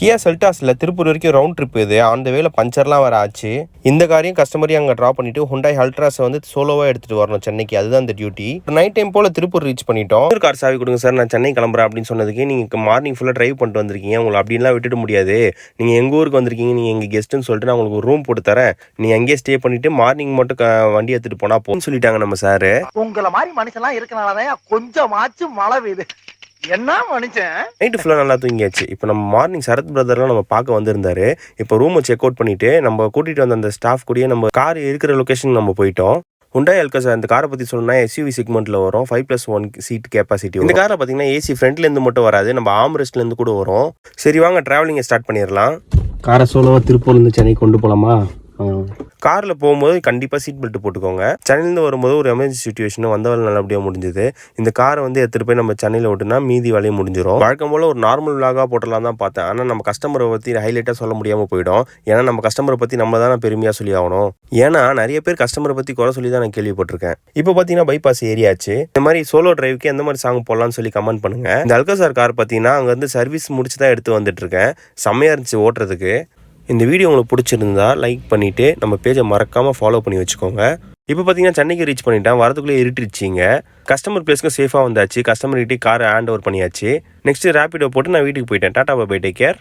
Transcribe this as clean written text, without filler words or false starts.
கியா செல்டாஸ்ல திருப்பூர் வரைக்கும் round trip இது. அந்த வேல பஞ்சர்லாம் வேற ஆச்சு. இந்த காரையும் கஸ்டமரையும் அங்கே ட்ராப் பண்ணிட்டு ஹுண்டாய் அல்ட்ராஸை வந்து சோலோவா எடுத்துட்டு வரணும் சென்னைக்கு. அதுதான் இந்த டியூட்டி. நைட் டைம் போல திருப்பூர் ரீச் பண்ணிட்டோம். ஒரு கார் சாவி கொடுங்க சார், நான் சென்னை கிளம்புறேன் அப்படின்னு சொன்னதுக்கு, நீங்க மார்னிங் ஃபுல்லாக டிரைவ் பண்ணிட்டு வந்திருக்கீங்க, உங்களை அப்படின்லாம் விட்டுட முடியாது. நீங்க எங்க ஊருக்கு வந்திருக்கீங்க, நீங்க எங்க கெஸ்ட்னு சொல்லிட்டு நான் உங்களுக்கு ஒரு ரூம் போட்டு தரேன், நீங்க அங்கேயே ஸ்டே பண்ணிட்டு மார்னிங் மட்டும் வண்டி எடுத்துட்டு போனா போன்னு சொல்லிட்டாங்க நம்ம சார். உங்களை மாதிரி மனுஷன்லாம் இருக்கனாலதான் கொஞ்சமாச்சும் மழை பெய்யுது. என்ன மனுஷன். நைட்டு ஃபுல்லாக நல்லா தூங்கியாச்சு. இப்போ நம்ம மார்னிங் சரத் பிரதர்லாம் நம்ம பார்க்க வந்திருந்தாரு. இப்போ ரூமை செக் அவுட் பண்ணிட்டு நம்ம கூட்டிகிட்டு வந்த அந்த ஸ்டாஃப் கூடயே நம்ம கார் இருக்கிற லொக்கேஷன் நம்ம போயிட்டோம். ஹுண்டாய் அல்காஸா இந்த காரை பற்றி சொல்லணும்னா எஸ்யூவி செக்மெண்ட்டில் வரும். 5+1 சீட் கெப்பாசிட்டி. இந்த காரை பார்த்தீங்கன்னா ஏசி ஃப்ரண்ட்லேருந்து மட்டும் வராது, நம்ம ஆம்ரெஸ்ட்லேருந்து கூட வரும். சரி வாங்க டிராவலிங்கை ஸ்டார்ட் பண்ணிடலாம். காரை சோலோவாக திருப்பூர்லேருந்து சென்னை கொண்டு போகலாமா? காரில் போகும்போது கண்டிப்பாக சீட் பெல்ட் போட்டுக்கோங்க. சென்னையிலேருந்து வரும்போது ஒரு எமர்ஜென்சி சுச்சுவேஷன் வந்தவரை நல்லபடியாக முடிஞ்சுது. இந்த காரை வந்து எடுத்துகிட்டு போய் நம்ம சென்னையில் விட்டுனா மீதி வேலையை முடிஞ்சிடும். வழக்கம் போல் ஒரு நார்மல் விலாகாக போட்டலாம் தான் பார்த்தேன். ஆனால் நம்ம கஸ்டமரை பற்றி ஹைலைட்டாக சொல்ல முடியாமல் போயிடும். ஏன்னா நம்ம கஸ்டமரை பற்றி நம்ம தான் பெருமையாக சொல்லி ஆகணும். ஏன்னா நிறைய பேர் கஸ்டமரை பற்றி குறை சொல்லி தான் நான் கேள்விப்பட்டிருக்கேன். இப்போ பார்த்தீங்கன்னா பைபாஸ் ஏரியாச்சு. இந்த மாதிரி சோலோ டிரைவுக்கு எந்த மாதிரி சாங் போடலாம்னு சொல்லி கமெண்ட் பண்ணுங்க. இந்த அல்காசார் கார் பார்த்தீங்கன்னா அங்கே வந்து சர்வீஸ் முடிச்சு தான் எடுத்து வந்துட்டு இருக்கேன். செம்மையாக இருந்துச்சு ஓட்டுறதுக்கு. இந்த வீடியோ உங்களுக்கு பிடிச்சிருந்தா லைக் பண்ணிவிட்டு நம்ம பேஜை மறக்காமல் ஃபாலோ பண்ணி வச்சுக்கோங்க. இப்போ பார்த்தீங்கன்னா சென்னைக்கு ரீச் பண்ணிட்டேன். வரதுக்குள்ளே இருட்டுருச்சிங்க. கஸ்டமர் பிளேஸ்க்கு சேஃபாக வந்தாச்சு. கஸ்டமர்கிட்டே காரை ஹேண்ட் ஓவர் பண்ணியாச்சு. நெக்ஸ்ட்டு ரேப்பிடோ போட்டு நான் வீட்டுக்கு போயிட்டேன். Tata bye, take care.